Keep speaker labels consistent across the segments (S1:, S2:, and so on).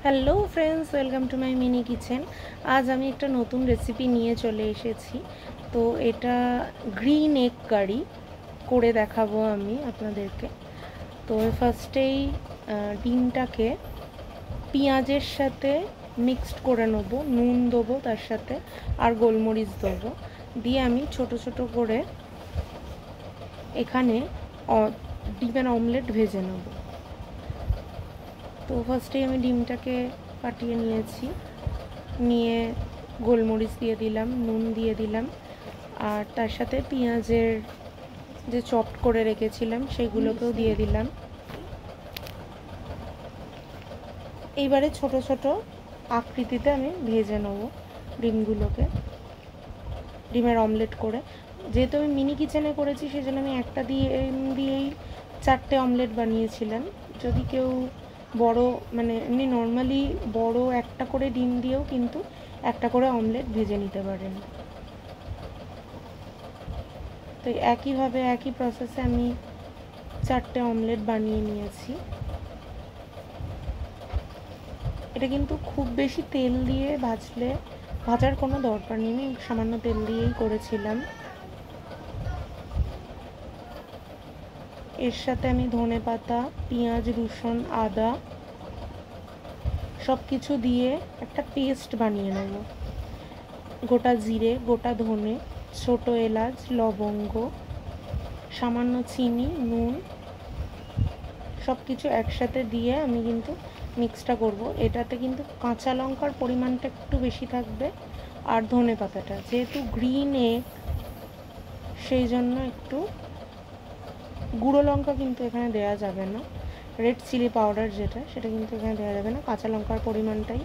S1: Hello friends, welcome to my mini kitchen. আজ আমি একটা নতুন রেসিপি নিয়ে চলে এসেছি। তো এটা গ্রিন এগ কারি করে দেখাবো আমি আপনাদেরকে। তো ফার্স্টেই ডিমটাকে পেঁয়াজের সাথে মিক্সড করে নেব, নুন দেবো তার সাথে, আর গোলমরিচ দেবো, দিয়ে আমি ছোট ছোট করে এখানে ডিমের অমলেট ভেজে নেব। তো ফার্স্টেই আমি ডিমটাকে ফাটিয়ে নিয়েছি, নিয়ে গোলমরিচ দিয়ে দিলাম, নুন দিয়ে দিলাম, আর তার সাথে পেঁয়াজের যে চপড করে রেখেছিলাম সেগুলোকেও দিয়ে দিলাম। এইবারে ছোট ছোট আকৃতিতে আমি ভেজে নেব ডিমগুলোকে, ডিমের অমলেট করে। যেহেতু আমি মিনি কিচেনে করেছি সেজন্য আমি একটা দিয়েই 4টে অমলেট বানিয়েছিলাম। যদি কেউ বড়, মানে এমনি নর্মালি বড় একটা করে ডিম দিয়েও কিন্তু একটা করে অমলেট ভেজে নিতে পারেন। তো একইভাবে একই প্রসেসে আমি 4টে অমলেট বানিয়ে নিয়েছি। এটা কিন্তু খুব বেশি তেল দিয়ে ভাজার কোনো দরকার নেই, আমি সামান্য তেল দিয়েই করেছিলাম। এর সাথে আমি ধনেপাতা, পেঁয়াজ, রসুন, আদা সব কিছু দিয়ে একটা পেস্ট বানিয়ে নেব। গোটা জিরে, গোটা ধনে, ছোট এলাচ, লবঙ্গ, সামান্য চিনি, নুন সব কিছু একসাথে দিয়ে আমি কিন্তু মিক্সটা করব। এটাতে কিন্তু কাঁচা লঙ্কার পরিমাণটা একটু বেশি থাকবে, আর ধনে পাতাটা যেহেতু গ্রিন এগ সেই জন্য একটু গুঁড়ো লঙ্কা কিন্তু এখানে দেওয়া যাবে না, রেড চিলি পাউডার সেটা কিন্তু এখানে দেওয়া যাবে না। কাঁচা লঙ্কার পরিমাণটাই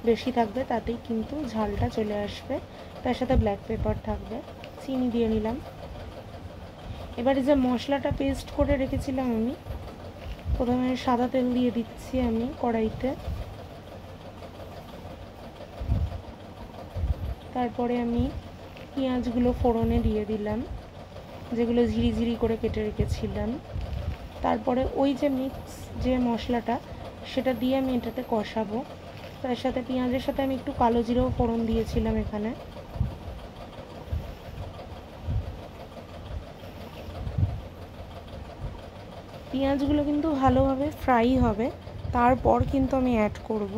S1: বেশি থাকবে, তাতেই কিন্তু ঝালটা চলে আসবে। তার সাথে ব্ল্যাক পেপার থাকবে। চিনি দিয়ে নিলাম। এবারে যে মশলাটা পেস্ট করে রেখেছিলাম আমি, প্রথমে সাদা তেল দিয়ে দিচ্ছি আমি কড়াইতে। তারপরে আমি পেঁয়াজগুলো ফোড়নে দিয়ে দিলাম, যেগুলো ঝিরিঝিরি করে কেটে রেখেছিলাম। তারপরে ওই যে মশলাটা সেটা দিয়ে আমি এটাতে কষাবো। তার সাথে পেঁয়াজের সাথে আমি একটু কালো জিরেও ফোড়ন দিয়েছিলাম এখানে। পেঁয়াজগুলো কিন্তু ভালোভাবে ফ্রাই হবে, তারপর কিন্তু আমি অ্যাড করব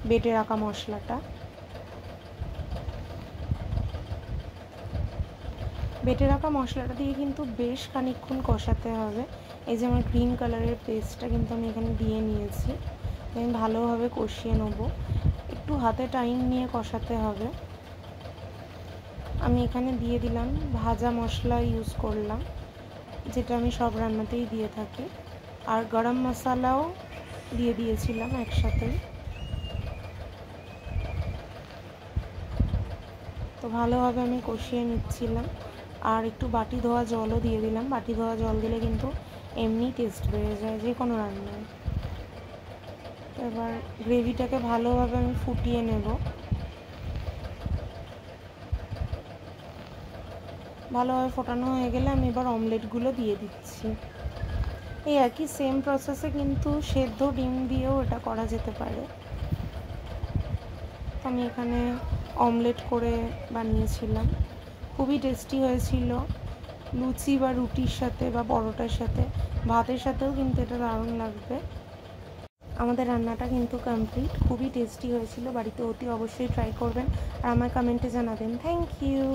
S1: বেটে রাখা মশলাটা। বেটে রাখা মশলাটা দিয়ে কিন্তু বেশ খানিকক্ষণ কষাতে হবে। এই যে আমার গ্রিন কালারের পেস্টটা কিন্তু আমি এখানে দিয়ে নিয়েছি, আমি ভালোভাবে কষিয়ে নেব। একটু হাতে টাইম নিয়ে কষাতে হবে। আমি এখানে দিয়ে দিলাম ভাজা মশলা, ইউজ করলাম, যেটা আমি সব রান্নাতেই দিয়ে থাকি, আর গরম মশলাও দিয়ে দিয়েছিলাম একসাথেই। তো ভালোভাবে আমি কষিয়ে নিচ্ছিলাম, আর একটু বাটি ধোয়া জলও দিয়ে দিলাম। বাটি ধোয়া জল দিলে কিন্তু এমনি টেস্ট বেড়ে যায় যে কোনো রান্নায়। এবার গ্রেভিটাকে ভালোভাবে আমি ফুটিয়ে নেব। ভালোভাবে ফোটানো হয়ে গেলে আমি এবার অমলেটগুলো দিয়ে দিচ্ছি। এই একই সেম প্রসেসে কিন্তু সেদ্ধ ডিম দিয়েও এটা করা যেতে পারে। আমি এখানে অমলেট করে বানিয়েছিলাম, খুবই টেস্টি হয়েছিল। লুচি বা রুটির সাথে বা পরোটার সাথে, ভাতের সাথেও কিন্তু এটা দারুণ লাগবে। আমাদের রান্নাটা কিন্তু কমপ্লিট, খুবই টেস্টি হয়েছিল। বাড়িতে অতি অবশ্যই ট্রাই করবেন আর আমার কমেন্টে জানাবেন। Thank you.